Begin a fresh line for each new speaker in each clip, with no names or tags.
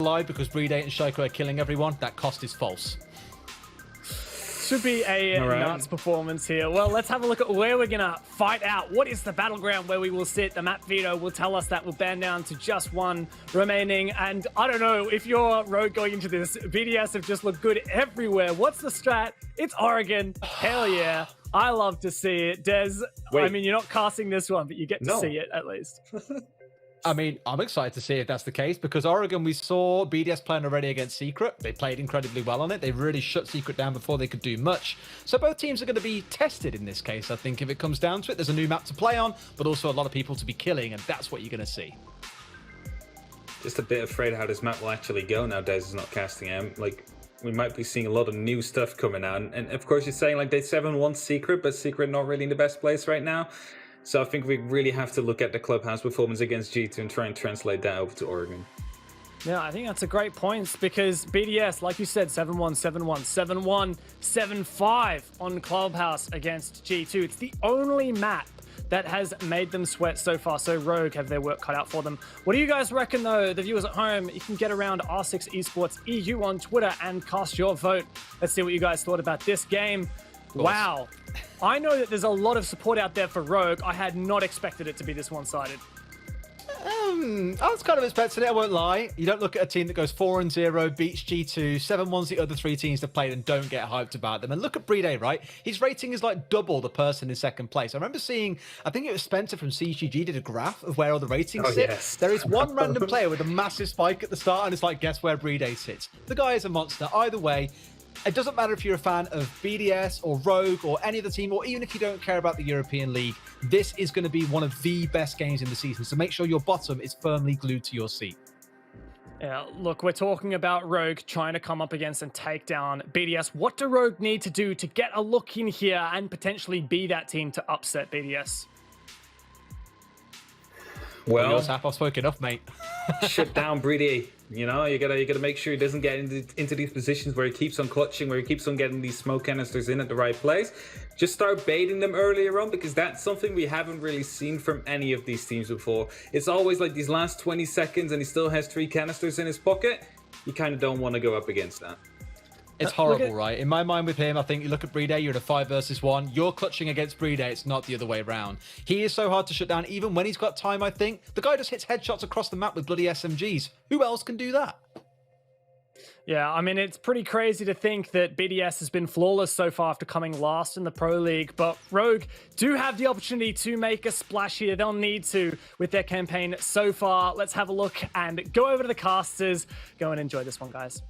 lie because Playday and Shaiko are killing everyone. That cost is false.
Should be a nuts performance here. Well, let's have a look at where we're going to fight out. What is the battleground where we will sit? The map veto will tell us that we'll band down to just one remaining. And I don't know if you're Rogue going into this. BDS have just looked good everywhere. What's the strat? It's Oregon. Hell yeah. I love to see it. Des, I mean, you're not casting this one, but you get to see it at least.
I mean, I'm excited to see if that's the case because Oregon, we saw BDS playing already against Secret. They played incredibly well on it. They really shut Secret down before they could do much. So both teams are going to be tested in this case, I think, if it comes down to it. There's a new map to play on, but also a lot of people to be killing, and that's what you're going to see.
Just a bit afraid how this map will actually go now Des is not casting him. Like, we might be seeing a lot of new stuff coming out. And of course, you're saying like they 7-1 Secret, but Secret not really in the best place right now. So I think we really have to look at the clubhouse performance against G2 and try and translate that over to Oregon.
Yeah, I think that's a great point because BDS, like you said, 7-1, 7-1, 7-1, 7-5 on Clubhouse against G2. It's the only map that has made them sweat so far. So Rogue have their work cut out for them. What do you guys reckon, though? The viewers at home, you can get around R6 Esports EU on Twitter and cast your vote. Let's see what you guys thought about this game. Wow. I know that there's a lot of support out there for Rogue. I had not expected it to be this one-sided.
I was kind of expecting it, I won't lie. You don't look at a team that goes 4-0, beats G2, 7-1's the other three teams that played and don't get hyped about them. And look at Playday, right? His rating is like double the person in second place. I remember seeing, I think it was Spencer from CGG did a graph of where all the ratings sit. Yes. There is one random player with a massive spike at the start and it's like, guess where Playday sits? The guy is a monster. Either way, it doesn't matter if you're a fan of BDS or Rogue or any other team, or even if you don't care about the European League, this is going to be one of the best games in the season. So make sure your bottom is firmly glued to your seat.
Yeah, look, we're talking about Rogue trying to come up against and take down BDS. What do Rogue need to do to get a look in here and potentially be that team to upset BDS?
Well, I've spoken enough, mate.
Shut down Breedy. You know, you gotta make sure he doesn't get into these positions where he keeps on clutching, where he keeps on getting these smoke canisters in at the right place. Just start baiting them earlier on because that's something we haven't really seen from any of these teams before. It's always like these last 20 seconds and he still has 3 canisters in his pocket. You kind of don't want to go up against that.
It's horrible, right? In my mind with him, I think you look at Playday, you're at a 5 versus 1. You're clutching against Playday, it's not the other way around. He is so hard to shut down, even when he's got time, I think. The guy just hits headshots across the map with bloody SMGs. Who else can do that?
Yeah, I mean, it's pretty crazy to think that BDS has been flawless so far after coming last in the Pro League, but Rogue do have the opportunity to make a splash here. They'll need to with their campaign so far. Let's have a look and go over to the casters. Go and enjoy this one, guys.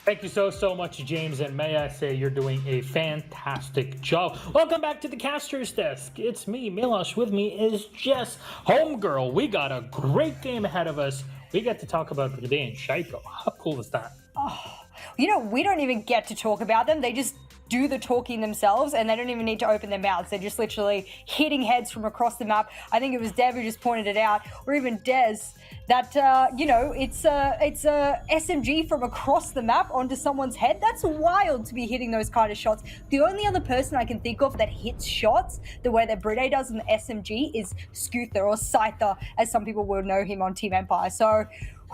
Thank you so much, James, and may I say you're doing a fantastic job. Welcome back to the Caster's Desk. It's me, Milosh. With me is Jess, homegirl. We got a great game ahead of us. We get to talk about Playday and Shaiko. How cool is that?
Oh, you know, we don't even get to talk about them. They just do the talking themselves, and they don't even need to open their mouths. They're just literally hitting heads from across the map. I think it was Dev who just pointed it out, or even Des, that, you know, it's a SMG from across the map onto someone's head. That's wild to be hitting those kind of shots. The only other person I can think of that hits shots the way that Playday does in the SMG is Skuther, or Scyther, as some people will know him on Team Empire. So,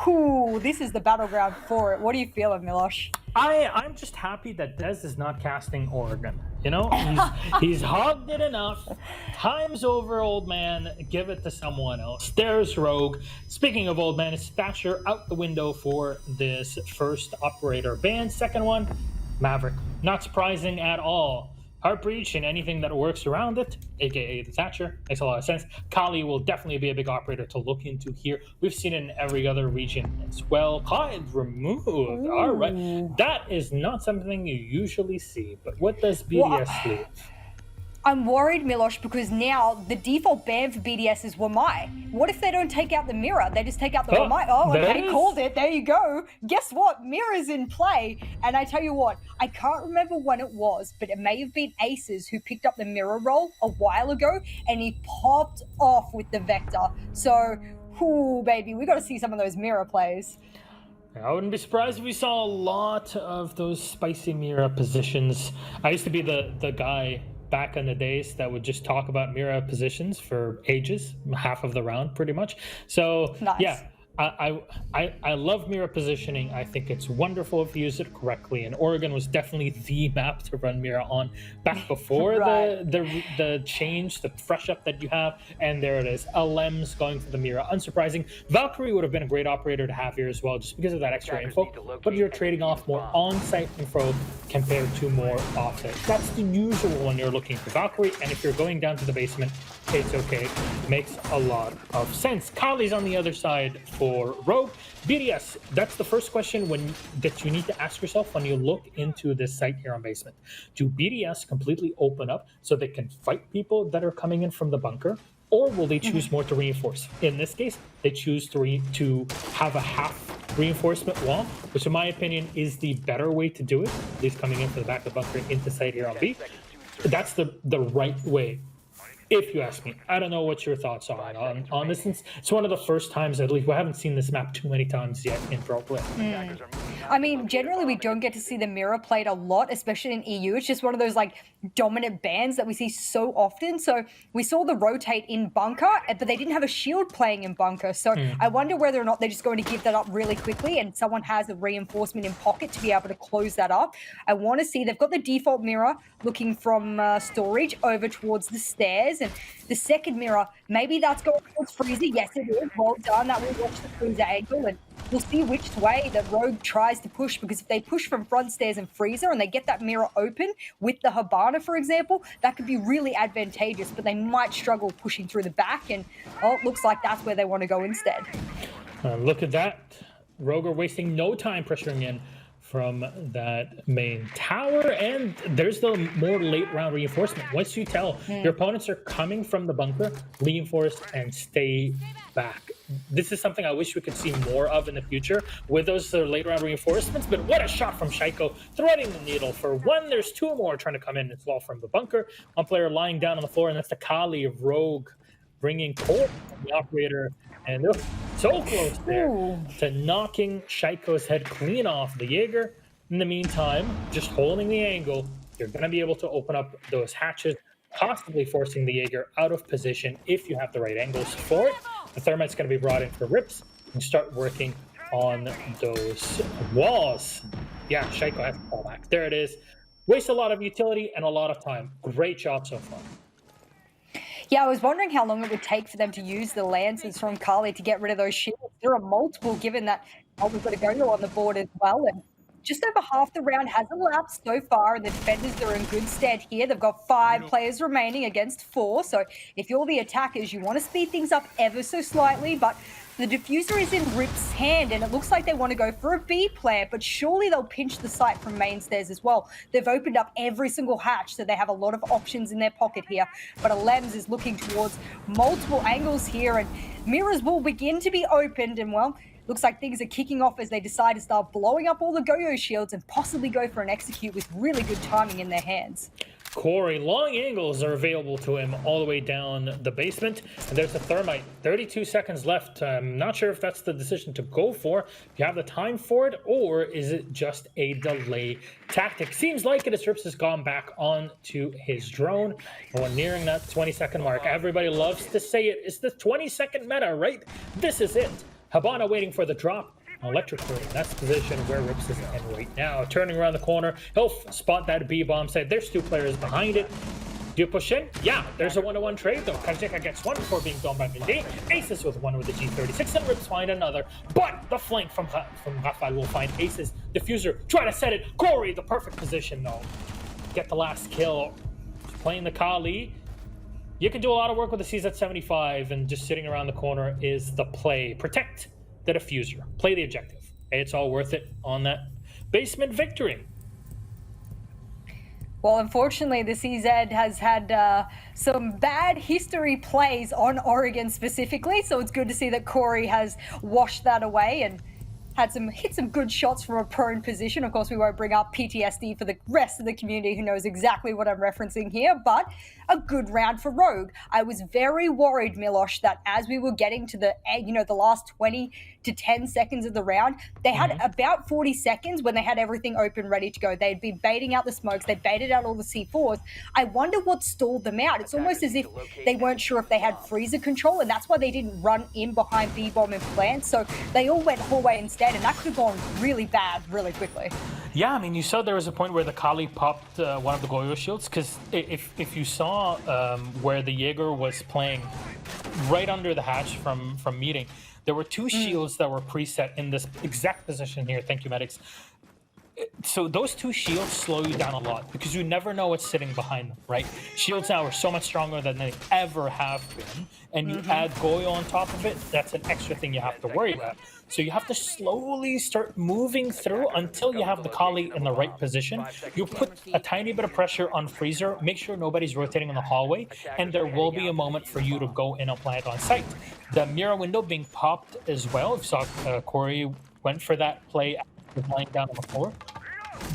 whew, this is the battleground for it. What are you feeling, Milosh?
I'm just happy that Dez is not casting Oregon. You know, he's hogged it enough. Time's over, old man. Give it to someone else. There's Rogue. Speaking of old man, it's Thatcher out the window for this first operator ban. Second one, Maverick. Not surprising at all. Heartbreach and anything that works around it, aka the Thatcher, makes a lot of sense. Kali will definitely be a big operator to look into here. We've seen it in every other region as well. Kyle removed. Ooh. All right. That is not something you usually see, but what does BDS leave?
I'm worried, Milosh, because now the default ban for BDS is Wamai. What if they don't take out the mirror? They just take out the Wamai. Oh, okay, called it. There you go. Guess what? Mirror's in play. And I tell you what, I can't remember when it was, but it may have been Aces who picked up the mirror role a while ago, and he popped off with the Vector. So, whoo, baby, we got to see some of those mirror plays.
I wouldn't be surprised if we saw a lot of those spicy mirror positions. I used to be the guy back in the days that would just talk about mirror positions for ages, half of the round pretty much. So nice. Yeah, I love mirror positioning. I think it's wonderful if you use it correctly. And Oregon was definitely the map to run mirror on back before
Right.
the change, the fresh up that you have. And there it is, Lems going for the mirror. Unsurprising. Valkyrie would have been a great operator to have here as well, just because of that extra info. But you're trading off more on-site info compared to more off-site. That's the usual when you're looking for Valkyrie. And if you're going down to the basement, it's okay. Makes a lot of sense. Kali's on the other side for Rogue. BDS, that's the first question that you need to ask yourself when you look into this site here on basement. Do BDS completely open up so they can fight people that are coming in from the bunker? Or will they choose more to reinforce? In this case, they choose to have a half reinforcement wall, which in my opinion is the better way to do it. At least coming in from the back of the bunker into site here on B. That's the right way, if you ask me. I don't know what your thoughts are on this. It's one of the first times, at least, we haven't seen this map too many times yet in pro play.
I mean, generally we don't get to see the mirror played a lot, especially in EU. It's just one of those like dominant bans that we see so often. So we saw the rotate in bunker, but they didn't have a shield playing in bunker. So I wonder whether or not they're just going to give that up really quickly and someone has a reinforcement in pocket to be able to close that up. I want to see, they've got the default mirror looking from storage over towards the stairs, and the second mirror, maybe that's going towards Freezer. Yes, it is. Well done. That will watch the Freezer angle, and we'll see which way that Rogue tries to push, because if they push from front stairs and Freezer and they get that mirror open with the Hibana, for example, that could be really advantageous, but they might struggle pushing through the back, and it looks like that's where they want to go instead.
Look at that. Rogue are wasting no time pressuring in from that main tower, and there's the more late round reinforcement. Once you tell your opponents are coming from the bunker, reinforce and stay back. This is something I wish we could see more of in the future with those late round reinforcements. But what a shot from Shaiko, threading the needle for one. There's two more trying to come in as well from the bunker. One player lying down on the floor, and that's the Kali of Rogue, bringing Cole, the operator. And they're so close there to knocking Shaiko's head clean off the Jaeger. In the meantime, just holding the angle, you're going to be able to open up those hatches, possibly forcing the Jaeger out of position if you have the right angles for it. The Thermite's going to be brought in for rips and start working on those walls. Yeah, Shaiko has to fall back. There it is. Waste a lot of utility and a lot of time. Great job so far.
Yeah, I was wondering how long it would take for them to use the Lancers from Kali to get rid of those shields. There are multiple, given that we've got a Go-Go on the board as well. And just over half the round has elapsed so far, and the defenders are in good stead here. They've got 5 players remaining against 4. So if you're the attackers, you want to speed things up ever so slightly, but the diffuser is in Rip's hand, and it looks like they want to go for a B player, but surely they'll pinch the site from main stairs as well. They've opened up every single hatch, so they have a lot of options in their pocket here. But Alems is looking towards multiple angles here, and mirrors will begin to be opened, and well, looks like things are kicking off as they decide to start blowing up all the Go-Go shields and possibly go for an execute with really good timing in their hands.
Corey, long angles are available to him all the way down the basement. And there's the Thermite. 32 seconds left. I'm not sure if that's the decision to go for. If you have the time for it, or is it just a delay tactic? Seems like it as Rips has gone back onto his drone. And we're nearing that 20-second mark. Everybody loves to say it. It's the 20-second meta, right? This is it. Hibana waiting for the drop. Electric Curry, that's the position where Rips is in right now. Turning around the corner, he'll spot that B bomb site. There's 2 players behind it. Do you push in? Yeah, there's a 1-to-1 trade though. Kajika gets 1 before being done by Mindy. Aces with 1 with the G36, and Rips find another. But the flank from Rafael will find Aces. Diffuser, try to set it. Corey, the perfect position though. Get the last kill. Playing the Kali. You can do a lot of work with the CZ75, and just sitting around the corner is the play. Protect the diffuser. Play the objective. It's all worth it on that basement victory.
Well, unfortunately, the CZ has had some bad history plays on Oregon specifically, so it's good to see that Corey has washed that away and hit some good shots from a prone position. Of course, we won't bring up PTSD for the rest of the community who knows exactly what I'm referencing here, but a good round for Rogue. I was very worried, Milosh, that as we were getting to the last 20 to 10 seconds of the round. They had about 40 seconds when they had everything open, ready to go. They'd been baiting out the smokes. They baited out all the C4s. I wonder what stalled them out. It's almost as if they weren't sure if they had freezer control, and that's why they didn't run in behind B-bomb and plant. So they all went hallway instead, and that could have gone really bad really quickly.
Yeah, I mean, you saw there was a point where the Kali popped one of the Goyo shields, because if you saw where the Jaeger was playing right under the hatch from meeting, there were two shields that were preset in this exact position here. Thank you, medics. So those two shields slow you down a lot because you never know what's sitting behind them, right? Shields now are so much stronger than they ever have been, and you add Goyo on top of it, that's an extra thing you have to worry about. So you have to slowly start moving through until you have the Kali in the right position. You put a tiny bit of pressure on Freezer, make sure nobody's rotating in the hallway, and there will be a moment for you to go in and plant on site. The mirror window being popped as well. If you saw Corey went for that play after lying down on the floor.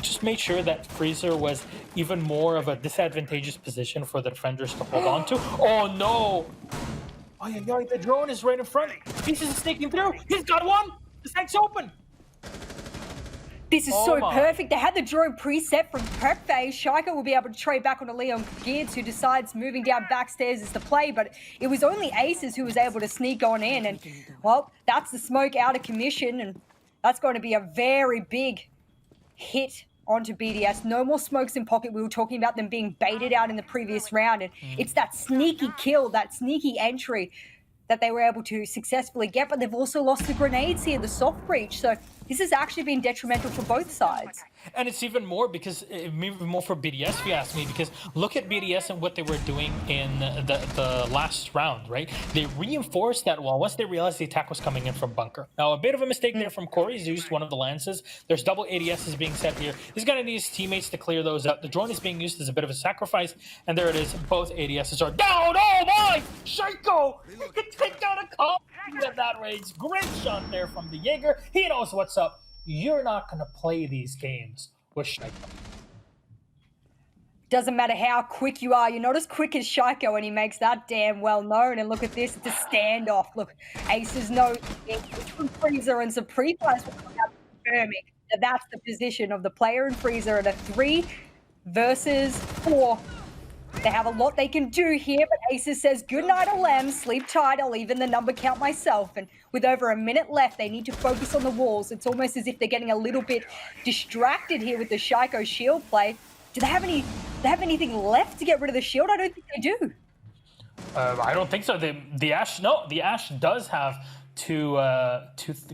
Just made sure that Freezer was even more of a disadvantageous position for the defenders to hold on to. Oh no! Oh yeah, the drone is right in front. Pieces is sneaking through. He's got one. The site's open.
This is so perfect. They had the drone preset from prep phase. Shaika will be able to trade back on a Leon Geertz, who decides moving down backstairs is the play, but it was only Aces who was able to sneak on in, and well, that's the smoke out of commission, and that's going to be a very big hit onto BDS. No more smokes in pocket. We were talking about them being baited out in the previous round, and it's that sneaky kill, that sneaky entry that they were able to successfully get, but they've also lost the grenades here, the soft breach. So this has actually been detrimental for both sides.
And it's even more because, maybe more for BDS, if you ask me, because look at BDS and what they were doing in the last round, right? They reinforced that wall once they realized the attack was coming in from bunker. Now, a bit of a mistake there from Corey. He's used one of the lances. There's double ADSs being set here. He's going to need his teammates to clear those out. The drone is being used as a bit of a sacrifice, and there it is. Both ADSs are down. Oh my! Shaiko! He can take down a cop at that range. Great shot there from the Jaeger. He knows what's up. You're not going to play these games with Shaiko.
Doesn't matter how quick you are. You're not as quick as Shaiko, and he makes that damn well known. And look at this. It's a standoff. Look, Aces know from Freezer, and some pre-players will come out confirming that that's the position of the player in Freezer at a 3 versus 4. They have a lot they can do here, but Aces says, good night, LM, sleep tight, I'll even the number count myself. And with over a minute left, they need to focus on the walls. It's almost as if they're getting a little bit distracted here with the Shaiko shield play. Do they have anything left to get rid of the shield? I don't think they do.
I don't think so. The Ash does have two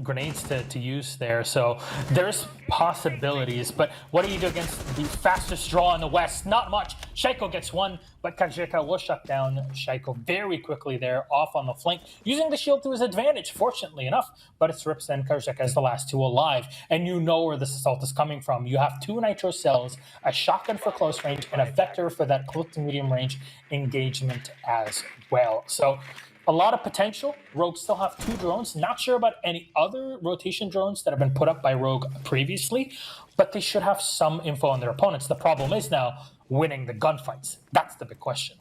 grenades to use there, so there's possibilities. But what do you do against the fastest draw in the West? Not much. Shaiko gets one, but Kajika will shut down Shaiko very quickly there, off on the flank, using the shield to his advantage, fortunately enough. But it's Rips and Kajika as the last two alive, and you know where this assault is coming from. You have 2 nitro cells, a shotgun for close range, and a vector for that close to medium range engagement as well. So a lot of potential. Rogue still have 2 drones. Not sure about any other rotation drones that have been put up by Rogue previously, but they should have some info on their opponents. The problem is now winning the gunfights. That's the big question.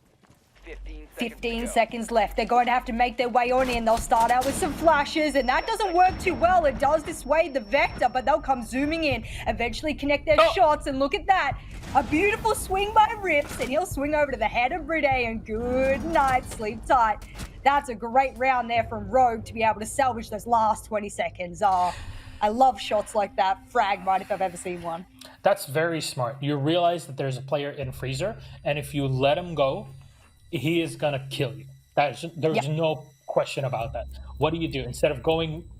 15 seconds left. They're going to have to make their way on in. They'll start out with some flashes, and that doesn't work too well. It does dissuade the Vector, but they'll come zooming in, eventually connect their shots, and look at that. A beautiful swing by Rips, and he'll swing over to the head of Bride, and good night, sleep tight. That's a great round there from Rogue to be able to salvage those last 20 seconds. Oh, I love shots like that. Frag mine if I've ever seen one.
That's very smart. You realize that there's a player in Freezer, and if you let him go, he is going to kill you. There's no question about that. What do? Instead of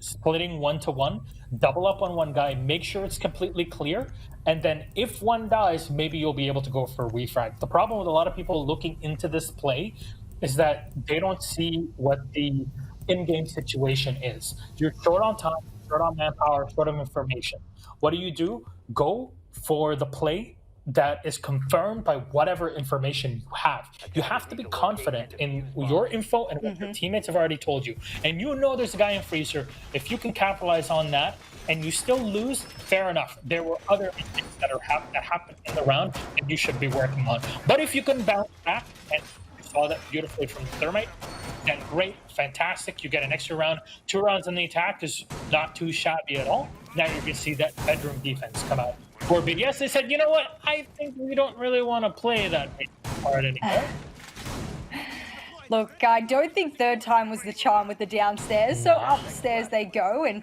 splitting 1-to-1, double up on one guy, make sure it's completely clear, and then if one dies, maybe you'll be able to go for a refrag. The problem with a lot of people looking into this play is that they don't see what the in-game situation is. You're short on time, short on manpower, short of information. What do? Go for the play that is confirmed by whatever information you have. You have to be confident in your info and what your teammates have already told you. And you know there's a guy in Freezer. If you can capitalize on that and you still lose, fair enough. There were other things that happened in the round and you should be working on. But if you can bounce back and saw that beautifully from Thermite. Then great, fantastic. You get an extra round. 2 rounds in the attack is not too shabby at all. Now you can see that bedroom defense come out. For BDS, they said, you know what? I think we don't really want to play that part anymore.
Look, I don't think third time was the charm with the downstairs, so upstairs they go, and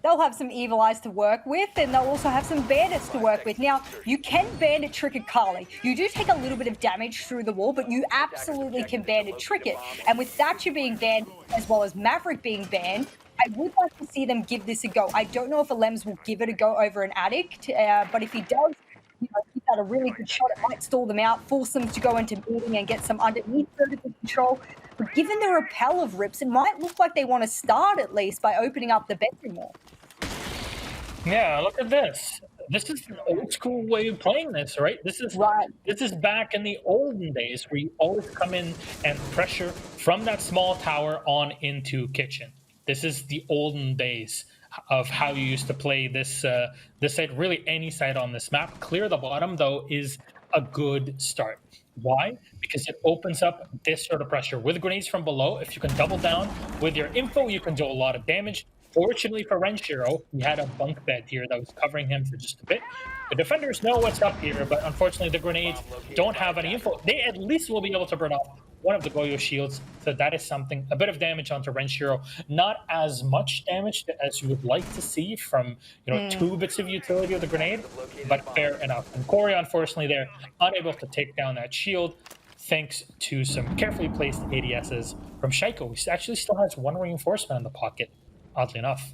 they'll have some Evil Eyes to work with, and they'll also have some Bandits to work with. Now, you can Bandit trick a Kali. You do take a little bit of damage through the wall, but you absolutely can Bandit trick it. And with Thatcher being banned, as well as Maverick being banned, I would like to see them give this a go. I don't know if Alems will give it a go over an Addict, but if he does, keep that a really good shot. It might stall them out, force them to go into meeting and get some underneath vertical control. But given the repel of Rips, it might look like they want to start at least by opening up the bedroom wall.
Yeah, look at this. This is an old school way of playing this, right? This is back in the olden days where you always come in and pressure from that small tower on into kitchen. This is the olden days of how you used to play this this side, really any side on this map. Clear the bottom, though, is a good start. Why? Because it opens up this sort of pressure. With grenades from below, if you can double down with your info, you can do a lot of damage. Fortunately for Renshiro, he had a bunk bed here that was covering him for just a bit. The defenders know what's up here, but unfortunately the grenades don't have any info. They at least will be able to burn off one of the Goyo shields, so that is something. A bit of damage onto Renshiro. Not as much damage as you would like to see from 2 bits of utility of the grenade, but fair enough. And Corey, unfortunately, there, unable to take down that shield, thanks to some carefully placed ADSs from Shaiko, who actually still has 1 reinforcement in the pocket, oddly enough.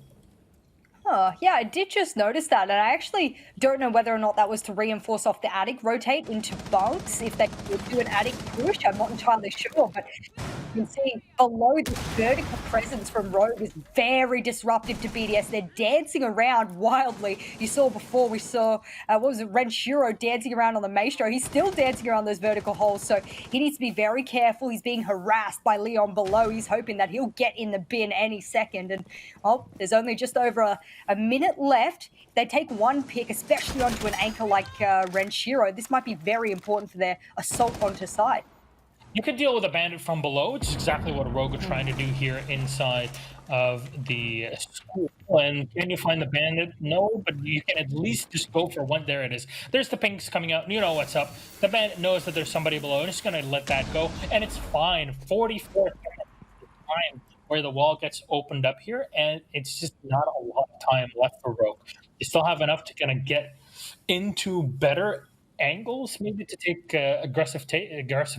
Oh, yeah, I did just notice that, and I actually don't know whether or not that was to reinforce off the attic, rotate into bunks, if they would do an attic push. I'm not entirely sure, but you can see below the vertical presence from Rogue is very disruptive to BDS. They're dancing around wildly. You saw before, we saw, Renshiro dancing around on the Maestro. He's still dancing around those vertical holes, so he needs to be very careful. He's being harassed by Leon below. He's hoping that he'll get in the bin any second, and, well, there's only just over a minute left. If they take 1 pick, especially onto an anchor like Renshiro, this might be very important for their assault onto site.
You could deal with a bandit from below, which is exactly what Rogue are trying to do here inside of the school. And can you find the bandit? No, but you can at least just go for one. There it is. There's the pinks coming out. You know what's up. The bandit knows that there's somebody below, and it's going to let that go. And it's fine. 44 seconds time where the wall gets opened up here, and it's just not a lot of time left for Rogue. You still have enough to kind of get into better angles, maybe to take aggressive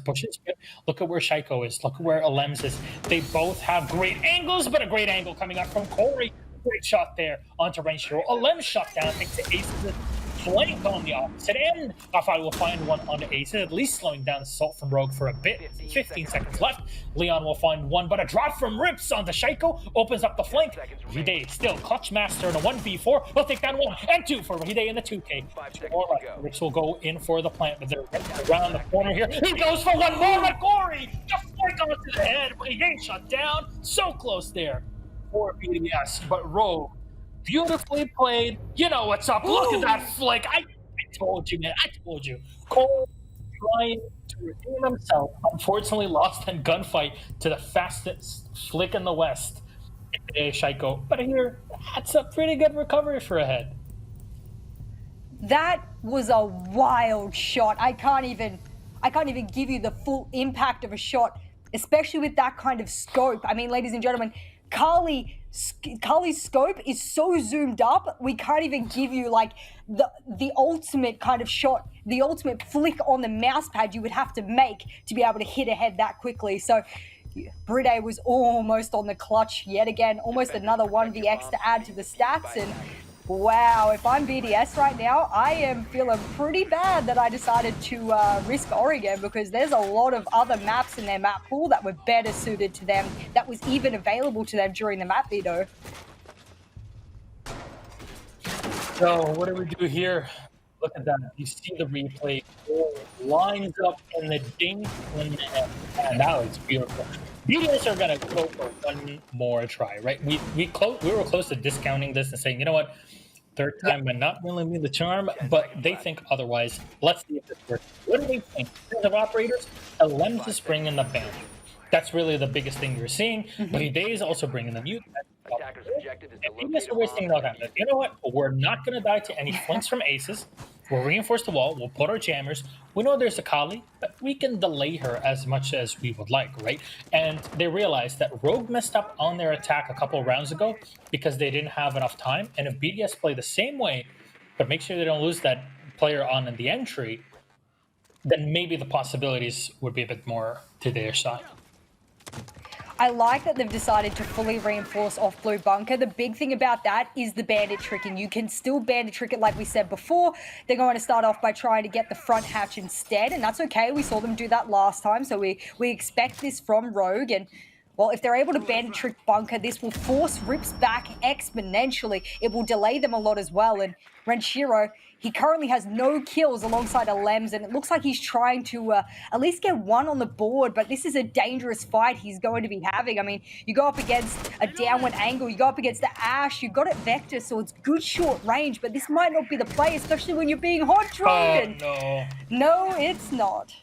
pushes. But look at where Shaiko is. Look at where Alems is. They both have great angles, but a great angle coming up from Corey. Great shot there onto Renshiro. Alems shot down, takes the aces, flank on the opposite end. Afai will find one on the aces, at least slowing down assault from Rogue for a bit. 15 seconds left. Leon will find one, but a drop from Rips onto Shaiko opens up the flank. Hide still clutch master in a 1v4. He'll take down 1 and 2 for Hide in the 2K. More left. Rips will go in for the plant, but they're around the corner here. He goes for one more, but Corey just flank onto the head. But he ain't shut down. So close there for BDS, but Rogue, beautifully played. You know what's up. Look at that flick. I told you, man. I told you. Cole trying to redeem himself. Unfortunately, lost in gunfight to the fastest flick in the West. Shaiko. But here, that's a pretty good recovery for a head.
That was a wild shot. I can't even give you the full impact of a shot, especially with that kind of scope. I mean, ladies and gentlemen, Kali's scope is so zoomed up, we can't even give you like the ultimate kind of shot, the ultimate flick on the mouse pad you would have to make to be able to hit ahead that quickly. So Bride was almost on the clutch yet again, almost another 1vx to add to the stats. And wow, if I'm BDS right now, I am feeling pretty bad that I decided to risk Oregon, because there's a lot of other maps in their map pool that were better suited to them, that was even available to them during the map veto.
So what do we do here? Look at that. You see the replay. Lines up in the dink, and now it's beautiful. BDS are going to go for one more try, right? We were close to discounting this and saying, you know what? Third time might not really be the charm, but they think otherwise. Let's see if this works. What do they think? In terms of operators, Lems is bringing the band. That's really the biggest thing you're seeing. Playday is also bringing the mute. And BDS are wasting no time. You know what? We're not going to die to any flinks from aces. We'll reinforce the wall. We'll put our jammers. We know there's a Kali, but we can delay her as much as we would like, right? And they realized that Rogue messed up on their attack a couple of rounds ago because they didn't have enough time. And if BDS play the same way, but make sure they don't lose that player on in the entry, then maybe the possibilities would be a bit more to their side.
I like that they've decided to fully reinforce off blue bunker. The big thing about that is the bandit tricking. You can still bandit trick it like we said before. They're going to start off by trying to get the front hatch instead, and that's okay. We saw them do that last time, so we expect this from Rogue. And well, if they're able to bandit trick bunker, this will force Rips back exponentially. It will delay them a lot as well. And Renshiro, he currently has no kills alongside a Lems, and it looks like he's trying to at least get one on the board, but this is a dangerous fight he's going to be having. I mean, you go up against a downward angle, you go up against the Ash, you got it Vector, so it's good short range, but this might not be the play, especially when you're being hot-droned.
Oh, no.
No, it's not.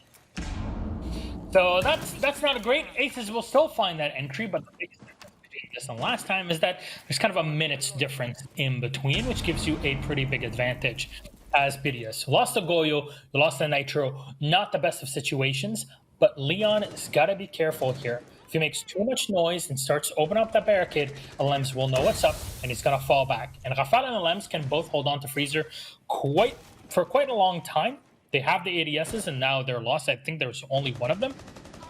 So that's not a great. Aces will still find that entry, but the biggest difference between this and last time is that there's kind of a minute's difference in between, which gives you a pretty big advantage as BDS. You lost the Goyo, you lost the Nitro, not the best of situations, but Leon has got to be careful here. If he makes too much noise and starts to open up that barricade, Lems will know what's up, and he's going to fall back. And Rafal and Lems can both hold on to Freezer for quite a long time. They have the ADSs, and now they're lost. I think there's only one of them.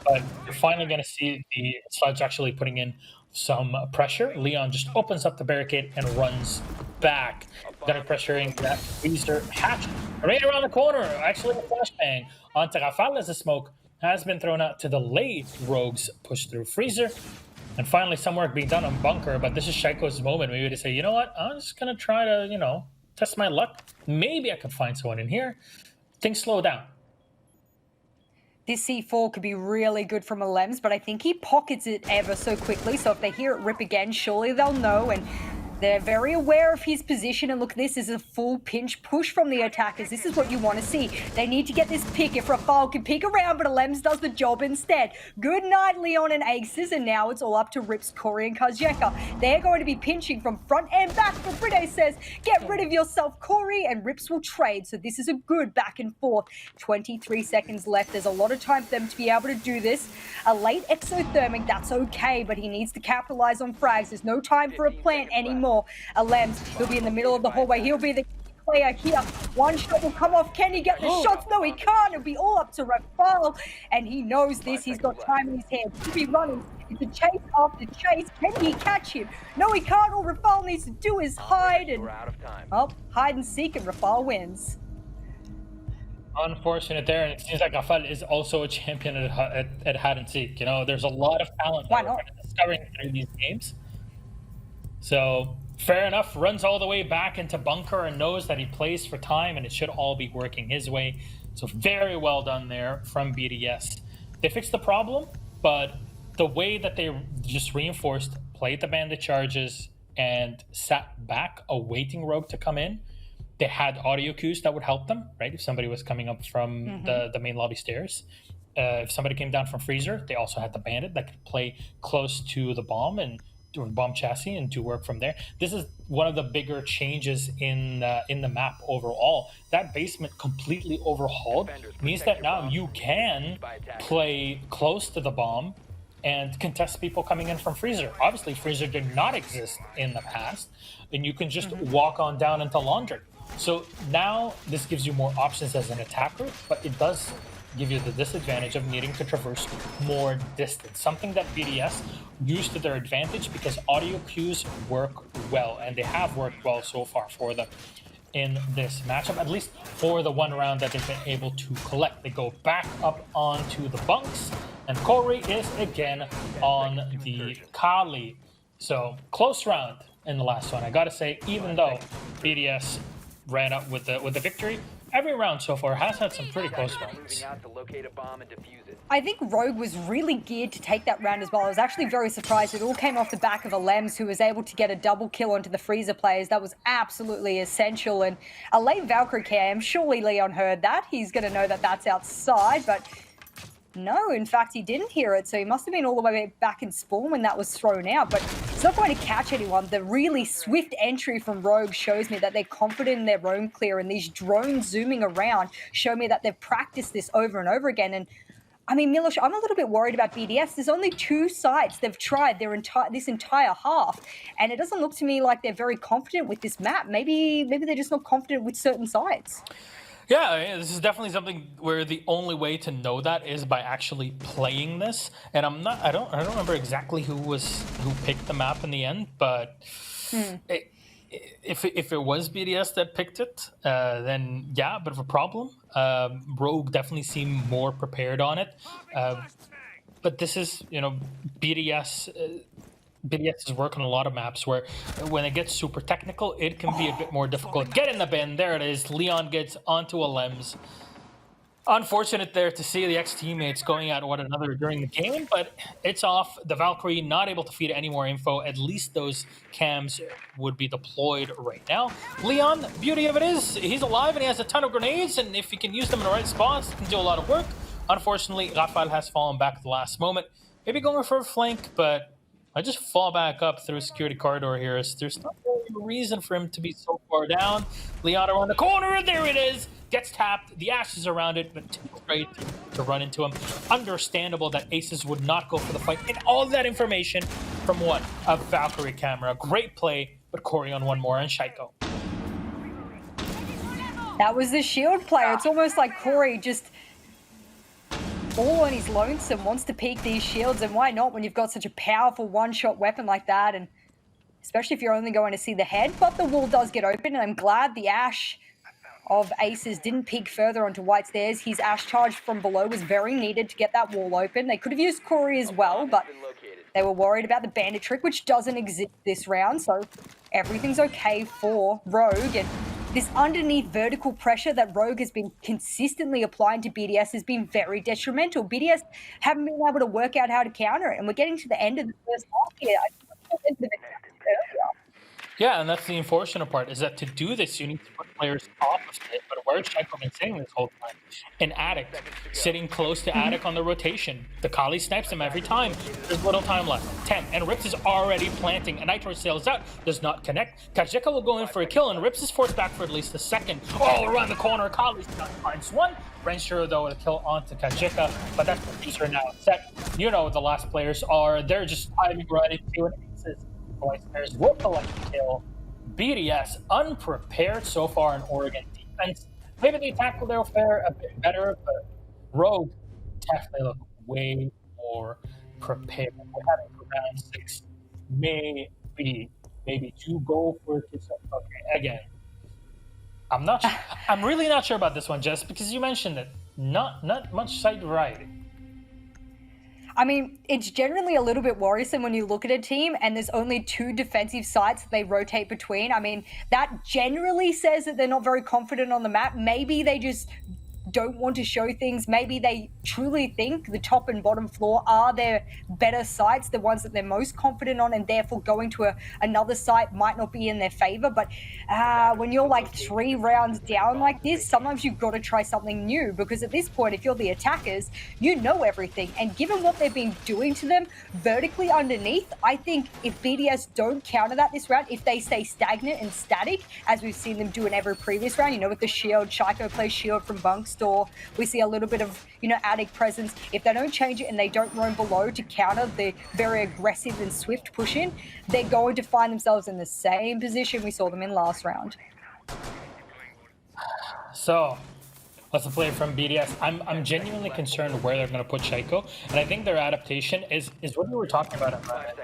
But you're finally going to see the Sludge actually putting in some pressure. Leon just opens up the barricade and runs back. Gonna pressuring that Freezer hatch right around the corner. Actually, a flashbang onto Rafal as the smoke has been thrown out to delay Rogue's push through Freezer. And finally, some work being done on Bunker, but this is Shaiko's moment maybe to say, you know what, I'm just going to try to, test my luck. Maybe I could find someone in here. Things slow down.
This C4 could be really good from a Lems, but I think he pockets it ever so quickly. So if they hear it rip again, surely they'll know. And they're very aware of his position. And look, this is a full pinch push from the attackers. This is what you want to see. They need to get this pick. If Rafal can pick around, but a Lems does the job instead. Good night, Leon and Aces. And now it's all up to Rips, Corey, and Kazjeka. They're going to be pinching from front and back. But Bride says, get rid of yourself, Corey, and Rips will trade. So this is a good back and forth. 23 seconds left. There's a lot of time for them to be able to do this. A late exothermic, that's okay, but he needs to capitalize on frags. There's no time for a plant anymore. A Lems, he'll be in the middle of the hallway. He'll be the player here. One shot will come off. Can he get the shots? No, he can't. It'll be all up to Rafal, and he knows this. He's got time in his hands. He'll be running. It's a chase after chase. Can he catch him? No, he can't. All Rafal needs to do is hide and hide and seek, and Rafal wins.
Unfortunate there, and it seems like Rafal is also a champion at hide and seek. There's a lot of talent that we're discovering through these games. So fair enough, runs all the way back into Bunker and knows that he plays for time and it should all be working his way. So very well done there from BDS. They fixed the problem, but the way that they just reinforced, played the bandit charges, and sat back awaiting Rogue to come in, they had audio cues that would help them, right? If somebody was coming up from the main lobby stairs. If somebody came down from Freezer, they also had the bandit that could play close to the bomb and or bomb chassis and do work from there. This is one of the bigger changes in the map overall. That basement completely overhauled means that now you can play close to the bomb and contest people coming in from Freezer. Obviously, Freezer did not exist in the past, and you can just walk on down into Laundry. So now this gives you more options as an attacker, but it does give you the disadvantage of needing to traverse more distance, something that BDS used to their advantage because audio cues work well, and they have worked well so far for them in this matchup, at least for the one round that they've been able to collect. They go back up onto the bunks, and Corey is again on the Kali. So close round in the last one. I gotta say, even though BDS ran up with the victory, every round so far has had some pretty close rounds.
I think Rogue was really geared to take that round as well. I was actually very surprised. It all came off the back of a Lems who was able to get a double kill onto the Freezer players. That was absolutely essential. And a late Valkyrie cam, surely Leon heard that. He's going to know that that's outside, but no, in fact, he didn't hear it. So he must have been all the way back in spawn when that was thrown out, but it's not going to catch anyone. The really swift entry from Rogue shows me that they're confident in their roam clear, and these drones zooming around show me that they've practiced this over and over again. And I mean, Milosh, I'm a little bit worried about BDS. There's only 2 sites they've tried this entire half, and it doesn't look to me like they're very confident with this map. Maybe they're just not confident with certain sites.
Yeah, this is definitely something where the only way to know that is by actually playing this. And I don't remember exactly who picked the map in the end, but if it was BDS that picked it, then yeah, a bit of a problem. Rogue definitely seemed more prepared on it, but this is BDS. BDS is working on a lot of maps where when it gets super technical, it can be a bit more difficult. Get in the bin. There it is. Leon gets onto a Lems. Unfortunate there to see the ex-teammates going at one another during the game, but it's off. The Valkyrie not able to feed any more info. At least those cams would be deployed right now. Leon, beauty of it is, he's alive and he has a ton of grenades, and if he can use them in the right spots, he can do a lot of work. Unfortunately, Rafael has fallen back at the last moment. Maybe going for a flank, but I just fall back up through a security corridor here. There's not really a reason for him to be so far down. Leon around the corner, there it is. Gets tapped, the ashes around it, but too afraid to run into him. Understandable that Aces would not go for the fight. And all that information from what? A Valkyrie camera. Great play, but Corey on one more and Shaiko.
That was the shield player. It's almost like Corey just all on his lonesome wants to peek these shields, and why not when you've got such a powerful one-shot weapon like that, and especially if you're only going to see the head. But the wall does get open, and I'm glad the Ash of Aces didn't peek further onto White's theirs. His Ash charge from below was very needed to get that wall open. They could have used Corey as well, but they were worried about the bandit trick, which doesn't exist this round, so everything's okay for Rogue. And this underneath vertical pressure that Rogue has been consistently applying to BDS has been very detrimental. BDS haven't been able to work out how to counter it, and we're getting to the end of the first half here. I think we're at the end of it earlier.
Yeah, and that's the unfortunate part, is that to do this, you need to put players off of it. But where's Shaiko been sitting this whole time? An Attic, sitting close to Attic on the rotation. The Kali snipes him every time. There's little time left. 10, and Rips is already planting. And Nitro sails out, does not connect. Kajika will go in for a kill, and Rips is forced back for at least a second. Oh, around the corner, Kali finds one. Rensure, though, with a kill onto Kajika, but that's the user now set. You know the last players are. They're just timing right into it. Players will collect the kill. BDS unprepared so far in Oregon defense. Maybe the attack will fare a bit better, but Rogue definitely look way more prepared. We're having for round 6, maybe to go for it. Okay, again, I'm really not sure about this one, Jess, because you mentioned it. Not much site variety.
I mean, it's generally a little bit worrisome when you look at a team and there's only 2 defensive sites that they rotate between. I mean, that generally says that they're not very confident on the map. Maybe they just don't want to show things. Maybe they truly think the top and bottom floor are their better sites, the ones that they're most confident on, and therefore going to another site might not be in their favor. But when you're like 3 rounds down like this, sometimes you've got to try something new, because at this point, if you're the attackers, you know everything. And given what they've been doing to them vertically underneath, I think if BDS don't counter that this round, if they stay stagnant and static, as we've seen them do in every previous round, with the shield, Shaiko plays shield from Bunk Store, we see a little bit of, Attic presence. If they don't change it and they don't roam below to counter the very aggressive and swift push in, they're going to find themselves in the same position we saw them in last round.
So, let's play from BDS. I'm genuinely concerned where they're going to put Shaiko, and I think their adaptation is what we were talking about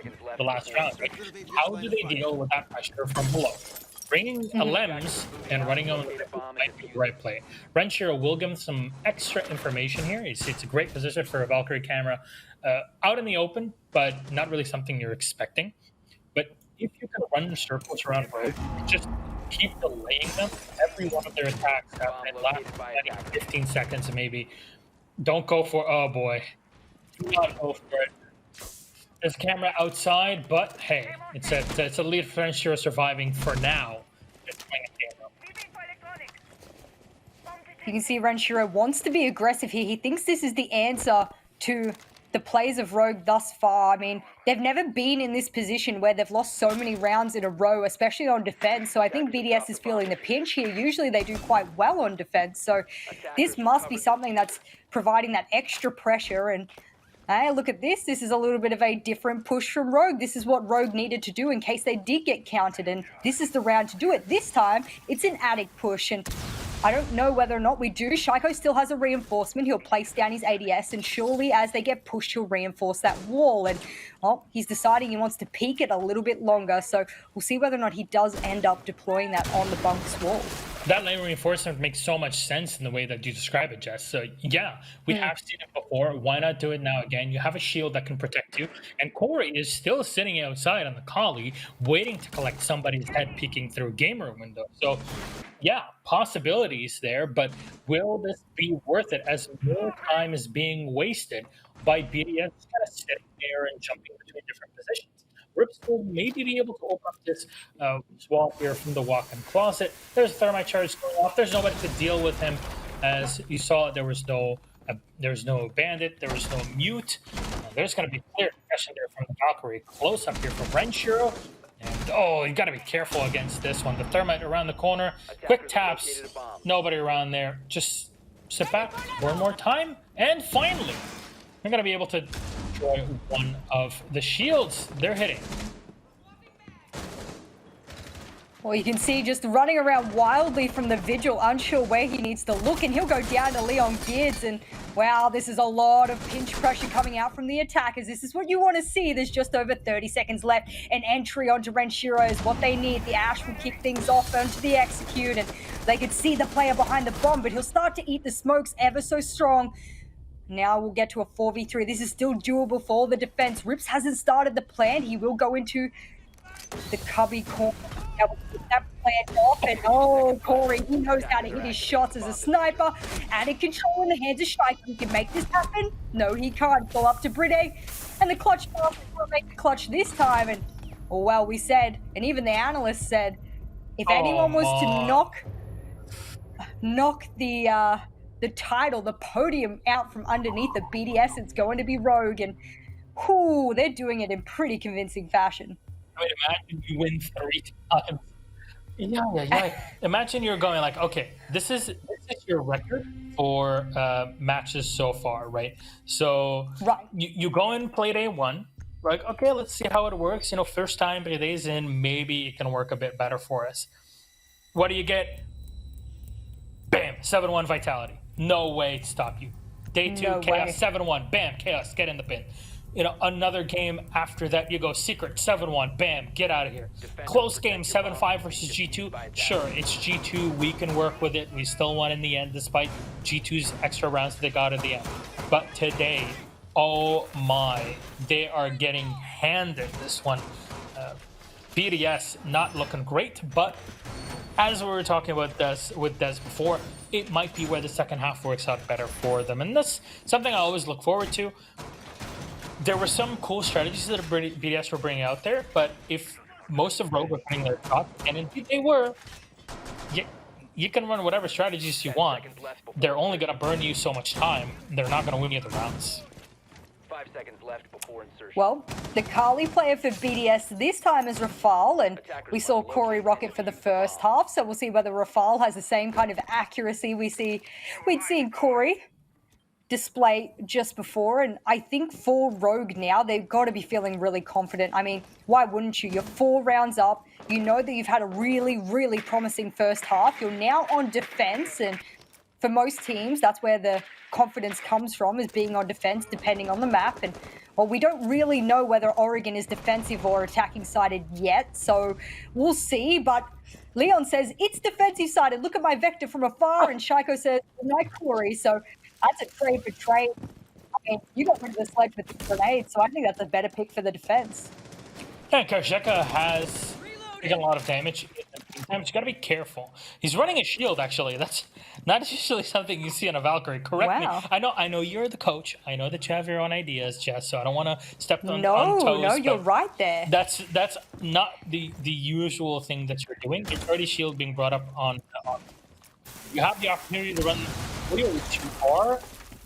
in the last round. Right? How do they deal with that pressure from below? Bringing a Lems and running on might be the right play. Renshiro will give him some extra information here. It's a great position for a Valkyrie camera out in the open, but not really something you're expecting. But if you can run circles around Rogue, just keep delaying them. Every one of their attacks have been lasting 15 seconds maybe. Don't go for, oh boy. Do not go for it. There's a camera outside, but hey, it's a lead for Ensure surviving for now. Just playing a camera.
You can see Renshiro wants to be aggressive here. He thinks this is the answer to the plays of Rogue thus far. I mean, they've never been in this position where they've lost so many rounds in a row, especially on defense. So I think BDS is feeling the pinch here. Usually they do quite well on defense. So this must be something that's providing that extra pressure. And hey, look at this. This is a little bit of a different push from Rogue. This is what Rogue needed to do in case they did get countered. And this is the round to do it. This time, it's an attic push. And I don't know whether or not we do. Shaiko still has a reinforcement. He'll place down his ADS, and surely as they get pushed, he'll reinforce that wall. And, well, he's deciding he wants to peek it a little bit longer, so we'll see whether or not he does end up deploying that on the bunk's wall.
That lane reinforcement makes so much sense in the way that you describe it, Jess. So, yeah, we have seen it before. Why not do it now again? You have a shield that can protect you, and Corey is still sitting outside on the collie, waiting to collect somebody's head peeking through a game room window. So, yeah, possibilities there, but will this be worth it as more time is being wasted by BDS kind of sitting there and jumping between different positions? Rips will maybe be able to open up this wall here from the walk-in closet. There's a thermite charge going off. There's nobody to deal with him. As you saw, there was no bandit. There was no mute. There's going to be clear aggression there from the Valkyrie. Close up here from Renshiro. And, oh, you got to be careful against this one. The thermite around the corner. Quick taps. Nobody around there. Just sit back. One more time. And finally, we're going to be able to destroy one of the shields they're hitting.
Well, you can see just running around wildly from the Vigil, unsure where he needs to look, and he'll go down to Leon Geards, and wow, this is a lot of pinch pressure coming out from the attackers. This is what you want to see. There's just over 30 seconds left. An entry onto Renshiro is what they need. The Ash will kick things off onto the execute, and they could see the player behind the bomb, but he'll start to eat the smokes ever so strong. Now we'll get to a 4v3. This is still doable for all the defense. Rips hasn't started the plan. He will go into the cubby corner. That plan off, and oh, Corey, he knows how to hit his shots as a sniper. Added control in the hands of Shaiko. He can make this happen. No, he can't. Go up to Bride, and the clutch master will make the clutch this time. And well, we said, and even the analyst said, if anyone was to knock the title, the podium out from underneath the BDS, it's going to be Rogue, and whoo, they're doing it in pretty convincing fashion.
I mean, imagine you win 3 times. Yeah. Imagine you're going like, okay, this is your record for matches so far, right? So you go in Playday 1, like, okay, let's see how it works. You know, first time Playday's in, maybe it can work a bit better for us. What do you get? Bam, 7-1 Vitality. No way to stop you. Day 2,
No
Chaos,
way.
7-1. Bam, Chaos, get in the pin. You know, another game after that, you go Secret, 7-1. Bam, get out of here. Close game, 7-5 versus G2. Sure, it's G2. We can work with it. We still won in the end, despite G2's extra rounds they got at the end. But today, oh my, they are getting handed this one. BDS not looking great, but as we were talking about with Des before, it might be where the second half works out better for them. And that's something I always look forward to. There were some cool strategies that BDS were bringing out there, but if most of Rogue were putting their shots, and indeed they were, you can run whatever strategies you want. They're only going to burn you so much time. They're not going to win you the rounds.
5 seconds left before insertion.
Well, the Kali player for BDS this time is Rafal, and we saw Corey rocket for the first half, so we'll see whether Rafal has the same kind of accuracy we'd seen Corey display just before. And I think for Rogue now, they've got to be feeling really confident. I mean, why wouldn't you? You're 4 rounds up. You know that you've had a really, really promising first half. You're now on defense, and for most teams, that's where the confidence comes from, is being on defense, depending on the map. And, well, we don't really know whether Oregon is defensive or attacking sided yet, so we'll see. But Leon says it's defensive sided. Look at my vector from afar. And Shaiko says, night Corey. So that's a trade for trade. I mean, you got rid of the sledge with the grenade, so I think that's a better pick for the defense.
Yeah, Karjeka has taken a lot of damage in Sometimes you gotta be careful. He's running a shield, actually. That's not usually something you see on a Valkyrie. Correct
Wow.
me. I know you're the coach. I know that you have your own ideas, Jess, so I don't want to step on
No,
toes.
no, you're
but
right there.
That's not the usual thing that you're doing. There's already shield being brought up on. You have the opportunity to run really too far.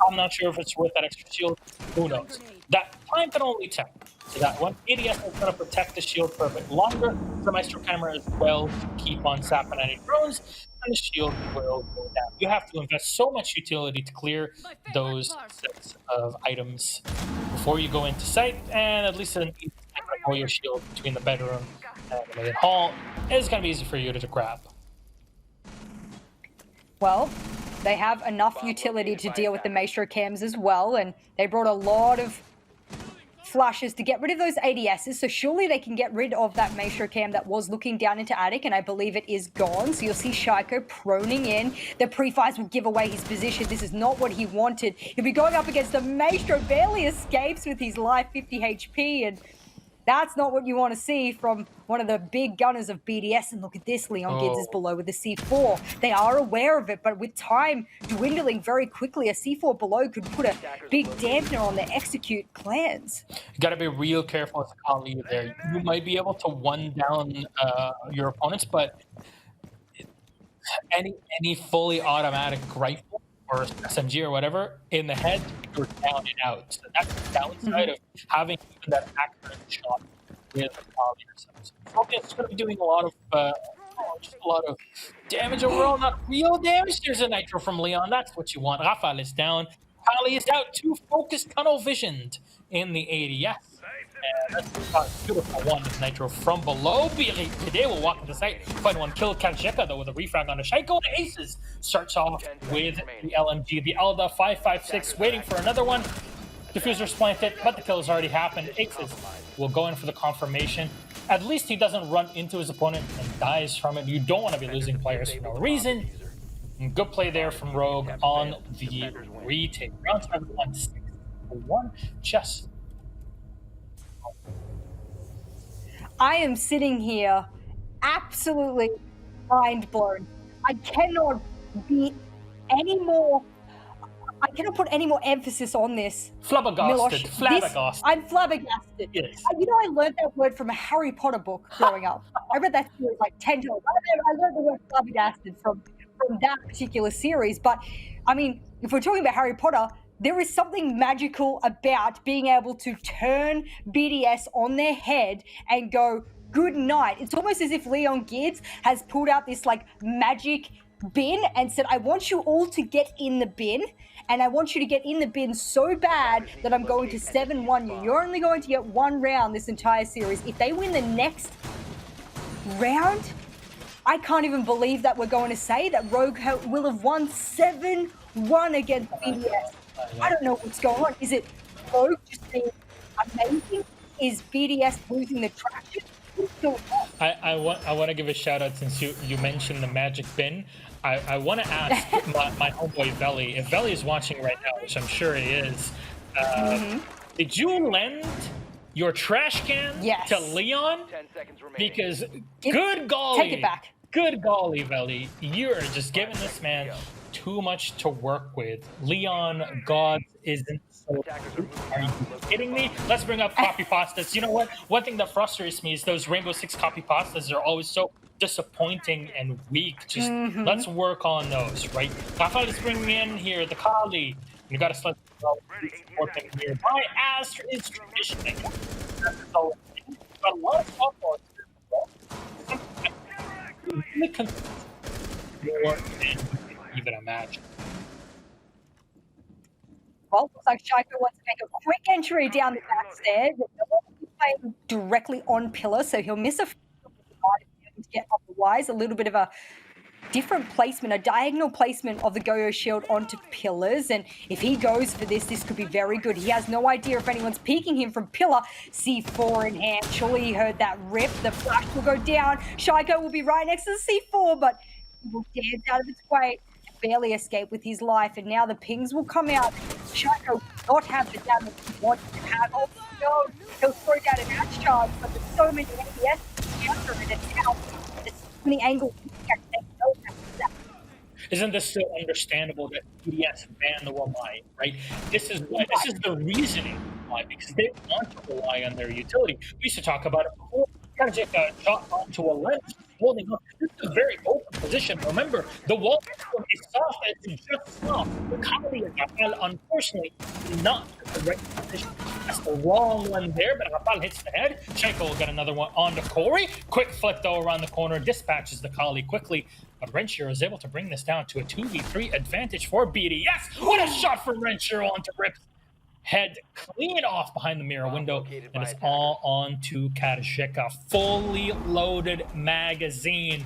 I'm not sure if it's worth that extra shield. Who knows? That time can only tell. So that one, ADS is going to protect the shield for a bit longer. The Maestro camera as well to keep on sapping any drones, and the shield will go down. You have to invest so much utility to clear those sets of items before you go into sight, and at least an all your shield between the bedroom and the main hall is going to be easy for you to grab.
Well, they have enough utility to deal with the Maestro cams as well, and they brought a lot of flashes to get rid of those ADSs, so surely they can get rid of that Maestro cam that was looking down into Attic, and I believe it is gone. So you'll see Shaiko proning in. The pre-fires will give away his position. This is not what he wanted. He'll be going up against the Maestro, barely escapes with his life 50 HP, and that's not what you want to see from one of the big gunners of BDS. And look at this, Leon Gids is below with the C4. They are aware of it, but with time dwindling very quickly, a C4 below could put a big dampener on the execute plans.
You got to be real careful as a colleague there. You might be able to one down your opponents, but any fully automatic rifle or SMG or whatever in the head, you're down and out. So that's the downside of having even that accurate shot with a colleague yourself. Focus going to be doing a lot of just a lot of damage overall, not real damage. There's a nitro from Leon. That's what you want. Rafael is down. Pally is out. Too focused, tunnel visioned in the ADS. And that's a beautiful one with nitro from below. Today will walk into sight, find one kill. Kajeka though with a refrag on the Shaiko. Aces starts off with the LMG. The Elda 556 waiting for another one. Diffuser's planted, but the kill has already happened. Aces will go in for the confirmation. At least he doesn't run into his opponent and dies from it. You don't want to be losing players for no reason. And good play there from Rogue on the retake. Round 7 1 just.
I am sitting here absolutely mind blown. I cannot put any more emphasis on this.
Flabbergasted. Flabbergasted.
I'm flabbergasted.
Yes.
You know, I learned that word from a Harry Potter book growing up. I read that series like 10 times. I learned the word flabbergasted from that particular series. But, I mean, if we're talking about Harry Potter, there is something magical about being able to turn BDS on their head and go, good night. It's almost as if Leon Gids has pulled out this like magic bin and said, I want you all to get in the bin, and I want you to get in the bin so bad that I'm going to 7-1 you. You're only going to get one round this entire series. If they win the next round, I can't even believe that we're going to say that Rogue will have won 7-1 against BDS. I don't know what's going on. Is it Rogue just being amazing? Is BDS losing the traction?
I want to give a shout out since you mentioned the magic bin. I want to ask my homeboy Veli, if Veli is watching right now, which I'm sure he is, did you lend your trash can to Leon?
10 seconds remaining.
Because good golly,
take it back.
Good golly, Veli, you're just giving this man too much to work with. Leon God isn't so. Are you kidding me? Let's bring up copy pastas. You know what? One thing that frustrates me is those Rainbow Six copy pastas are always so disappointing and weak. Just let's work on those, right? Rafael is bringing in here the Kali. You got to start supporting here. My ass is traditioning. Got a lot of softball. More than even imagine.
Well, looks like Shaiko wants to make a quick entry down the back stairs. He's playing directly on pillar, so he'll miss a few to get otherwise. A little bit of a different placement, a diagonal placement of the Go-Go shield onto pillars. And if he goes for this, this could be very good. He has no idea if anyone's peeking him from pillar. C4 in hand. Surely he heard that rip. The flash will go down. Shaiko will be right next to the C4, but he will dance out of its way. Barely escape with his life, and now the pings will come out. Shaiko will not have the damage he wants to have. Oh no, he'll throw down an ash charge, but there's so many ABS counter in it now. It's the angle.
Isn't this still understandable that BDS banned the Wamai, right? This is why. This is the reasoning why, because they want to rely on their utility. We used to talk about it before. Kind of just got shot onto a lens, holding up. This is a very open position. Remember, the wall is soft. It's just soft. The Kali and Rapal, unfortunately, not the right position. That's the wrong one there, but Rapal hits the head. Shaiko will get another one on to Corey. Quick flick, though, around the corner. Dispatches the Kali quickly. But Renshiro is able to bring this down to a 2v3 advantage for BDS. What a shot from Renshiro onto Rip's head, clean off behind the mirror window, and it's all on to Kadashika. Fully loaded magazine.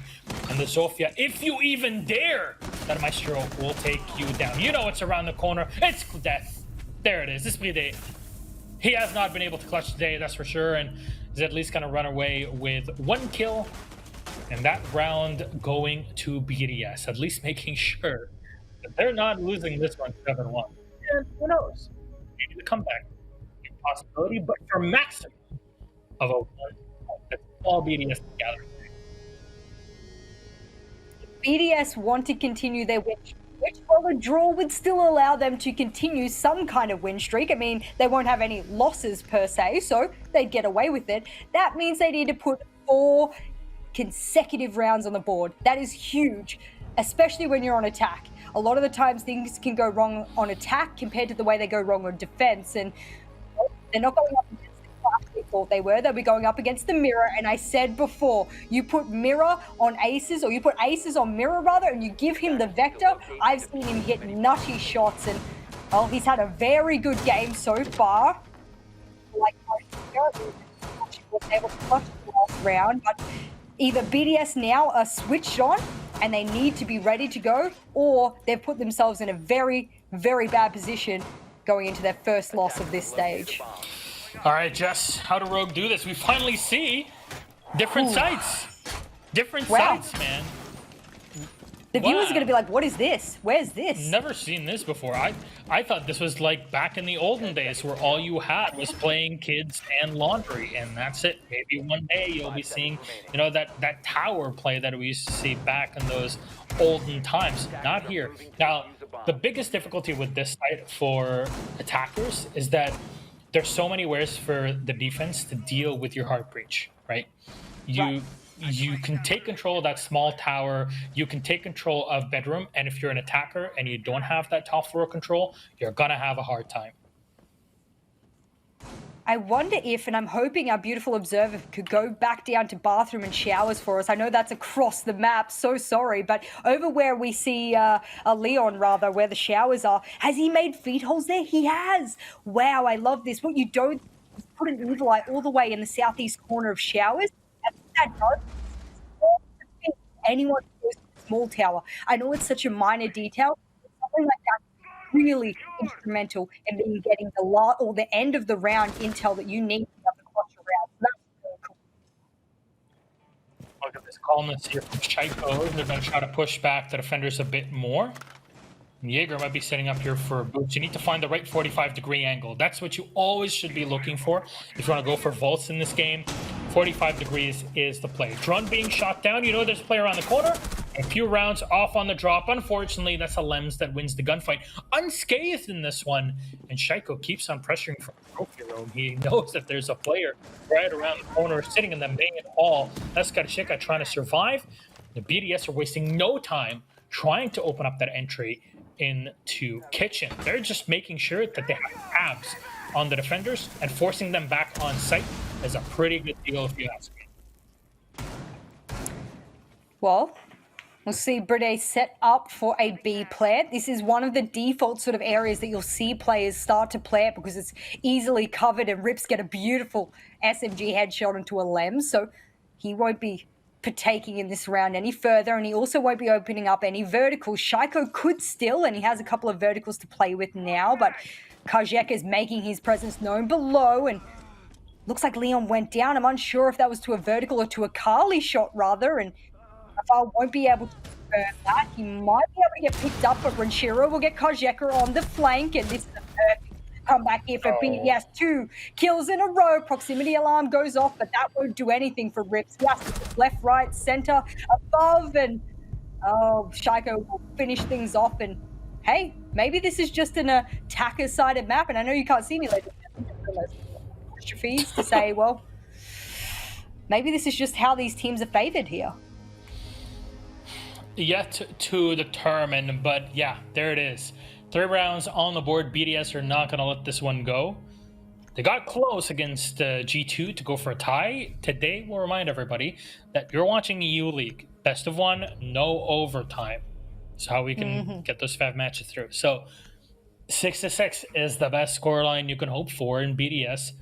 And the Zofia, if you even dare, that Maestro will take you down. You know it's around the corner. It's death. There it is. This Playday. He has not been able to clutch today, that's for sure, and is at least going to run away with 1 kill. And that round going to BDS, at least making sure that they're not losing this one 7-1. And who knows? Maybe the comeback is a possibility, but for maximum of a 1, that's all BDS together.
BDS want to continue their win streak, while a draw would still allow them to continue some kind of win streak. I mean, they won't have any losses per se, so they'd get away with it. That means they need to put 4 consecutive rounds on the board. That is huge, especially when you're on attack. A lot of the times things can go wrong on attack compared to the way they go wrong on defense, and they're not going up against the class we thought they were. They'll be going up against the mirror, and I said before, you put mirror on aces, or you put aces on mirror rather, and you give him the vector. I've seen him hit nutty shots, and well, he's had a very good game so far. Like, he was able to clutch the last round, but either BDS now are switched on and they need to be ready to go, or they've put themselves in a very, very bad position going into their first loss of this stage.
All right, Jess, how do Rogue do this? We finally see different sites. Different sites, man.
The viewers are going to be like, what is this? Where's this?
Never seen this before. I thought this was like back in the olden days where all you had was playing kids and laundry, and that's it. Maybe one day you'll be seeing, you know, that tower play that we used to see back in those olden times. Not here. Now, the biggest difficulty with this site for attackers is that there's so many ways for the defense to deal with your heart breach, right? You can take control of that small tower, you can take control of bedroom, and if you're an attacker and you don't have that top floor control, you're gonna have a hard time.
I wonder if, and I'm hoping our beautiful observer could go back down to bathroom and showers for us. I know that's across the map, so sorry, but over where we see a Leon, rather, where the showers are, has he made feet holes there? He has. Wow, I love this. What you don't put an evil eye all the way in the southeast corner of showers. That does anyone who goes to a small tower. I know it's such a minor detail, but something like that is really instrumental in getting the lot or the end of the round intel that you need to have the clutch around. So that's really cool.
Look at this calmness here from Shaiko. They're going to try to push back the defenders a bit more. Jaeger might be setting up here for boots. You need to find the right 45-degree angle. That's what you always should be looking for if you want to go for vaults in this game. 45 degrees is the play. Drone being shot down. You know there's a player around the corner. A few rounds off on the drop. Unfortunately, that's a Lems that wins the gunfight. Unscathed in this one. And Shaiko keeps on pressuring from the trophy room. He knows that there's a player right around the corner sitting in the main hall. That's Kadashika trying to survive. The BDS are wasting no time trying to open up that entry into kitchen. They're just making sure that they have tabs on the defenders, and forcing them back on site is a pretty good deal if you ask me.
Well, we'll see Brede set up for a B plant. This is one of the default sort of areas that you'll see players start to plant because it's easily covered, and Rips get a beautiful SMG headshot into a Lem, so he won't be partaking in this round any further, and he also won't be opening up any verticals. Shaiko could still, and he has a couple of verticals to play with now, but Kajek is making his presence known below, and looks like Leon went down. I'm unsure if that was to a vertical or to a Kali shot, rather, and Rafal won't be able to confirm that. He might be able to get picked up, but Renshiro will get Kajeka on the flank, and this is a perfect come back here for BDS. 2 kills in a row. Proximity alarm goes off, but that won't do anything for Rips. He has to look left, right, center, above, and Shaiko will finish things off. And hey, maybe this is just an attacker-sided map. And I know you can't see me later. Apostrophes to say, well, maybe this is just how these teams are favored here.
Yet to determine, but yeah, there it is. 3 rounds on the board. BDS are not going to let this one go. They got close against G2 to go for a tie. Today, we'll remind everybody that you're watching EU League. Best of 1, no overtime. That's how we can get those 5 matches through. So 6-6 is the best scoreline you can hope for, and BDS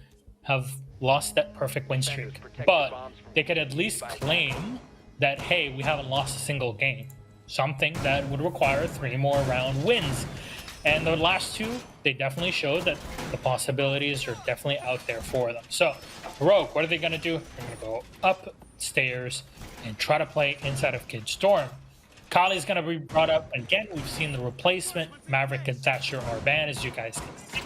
have lost that perfect win streak. But they could at least claim that, hey, we haven't lost a single game. Something that would require 3 more round wins. And the last 2, they definitely showed that the possibilities are definitely out there for them. So, Rogue, what are they going to do? They're going to go upstairs and try to play inside of Kid Storm. Kali's going to be brought up. Again, we've seen the replacement. Maverick and Thatcher are banned, as you guys can see.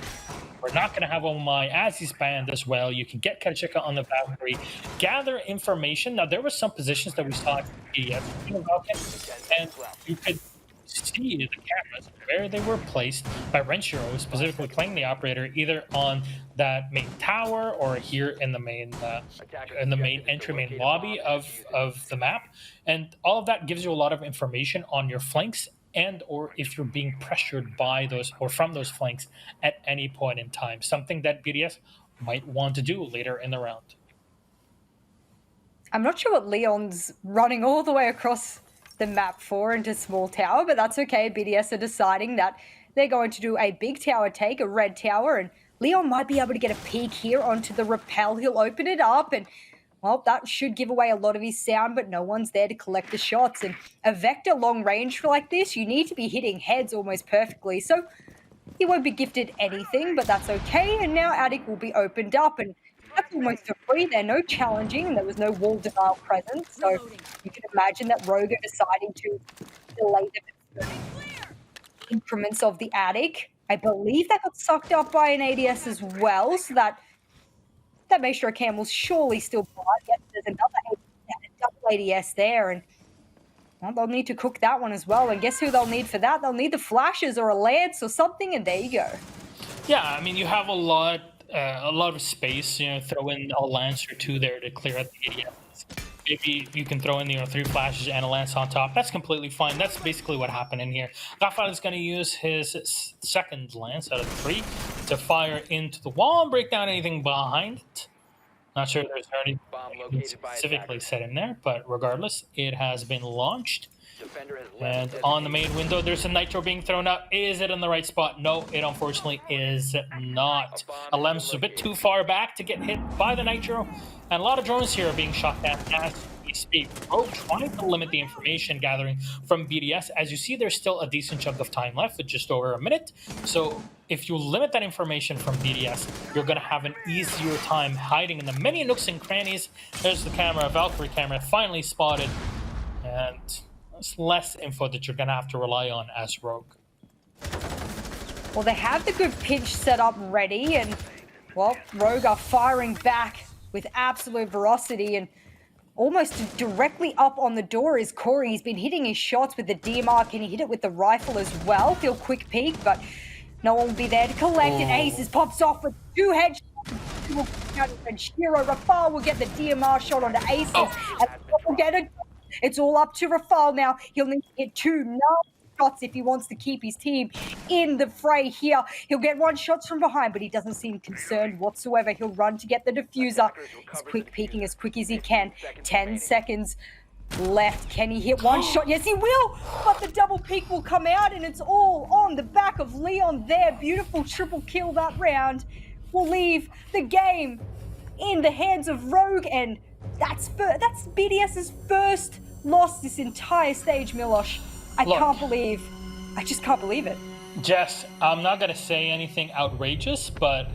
We're not going to have Omai as he's banned as well. You can get Kachika on the Valkyrie, gather information. Now, there were some positions that we saw at BDS, and you could see the cameras where they were placed by Renshiro, specifically playing the operator either on that main tower or here in the main main lobby of the map. And all of that gives you a lot of information on your flanks, and or if you're being pressured by those or from those flanks at any point in time, something that BDS might want to do later in the round.
I'm not sure what Leon's running all the way across the map for into small tower, but that's okay. BDS are deciding that they're going to do a big tower take, a red tower, and Leon might be able to get a peek here onto the rappel. He'll open it up, and well, that should give away a lot of his sound, but no one's there to collect the shots. And a Vector long range like this, you need to be hitting heads almost perfectly. So he won't be gifted anything, but that's okay. And now Attic will be opened up, and that's almost a free. There no challenging. There was no wall denial present. So you can imagine that Rogue are deciding to delay the increments of the Attic. I believe that got sucked up by an ADS as well, so that Maestro Cam will surely still buy. Yes, there's another double ADS there, and well, they'll need to cook that one as well. And guess who they'll need for that? They'll need the flashes or a lance or something, and there you go.
Yeah, I mean, you have a lot of space. You know, throw in a lance or 2 there to clear out the ADS. Maybe you can throw in 3 flashes and a lance on top. That's completely fine. That's basically what happened in here. Gafal is going to use his second lance out of 3 to fire into the wall and break down anything behind it. Not sure there's anything specifically set in there, but regardless, it has been launched. And on the main window, there's a Nitro being thrown up. Is it in the right spot? No, it unfortunately is not. Alem's is a bit too far back to get hit by the Nitro. And a lot of drones here are being shot down as we speak. Trying to limit the information gathering from BDS. As you see, there's still a decent chunk of time left with just over a minute. So if you limit that information from BDS, you're going to have an easier time hiding in the many nooks and crannies. There's the camera, Valkyrie camera, finally spotted. And it's less info that you're going to have to rely on as Rogue.
Well, they have the good pinch set up ready, and well, Rogue are firing back with absolute ferocity, and almost directly up on the door is Corey. He's been hitting his shots with the DMR. Can he hit it with the rifle as well? He'll quick peek, but no one will be there to collect it. Aces pops off with 2 headshots. And Shiro Rafal will get the DMR shot onto Aces. And we'll get it. It's all up to Rafal now. He'll need to hit 2 shots if he wants to keep his team in the fray here. He'll get 1 shot from behind, but he doesn't seem concerned whatsoever. He'll run to get the diffuser. He's quick peeking as quick as he can. 10 seconds left. Can he hit 1 shot? Yes, he will, but the double peek will come out, and it's all on the back of Leon there. Beautiful triple kill that round. Will leave the game in the hands of Rogue, and that's BDS's first loss this entire stage, Milosh. I just can't believe it.
Jess, I'm not going to say anything outrageous, but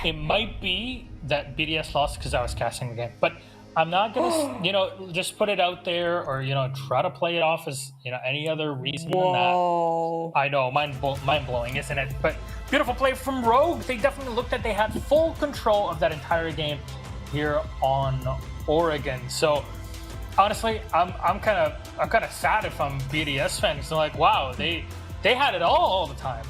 it might be that BDS lost because I was casting the game. But I'm not gonna, just put it out there or try to play it off as any other reason than that.
Whoa.
I know, mind blowing, isn't it? But beautiful play from Rogue. They definitely looked like they had full control of that entire game here on Oregon. So honestly, I'm kind of sad if I'm BDS fans. They're like, wow, they had it all the time.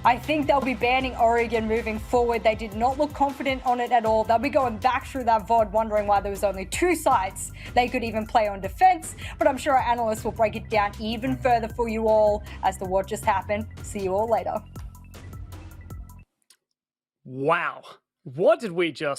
I think they'll be banning Oregon moving forward. They did not look confident on it at all. They'll be going back through that VOD wondering why there was only 2 sites they could even play on defense. But I'm sure our analysts will break it down even further for you all as to what just happened. See you all later.
Wow. What did we just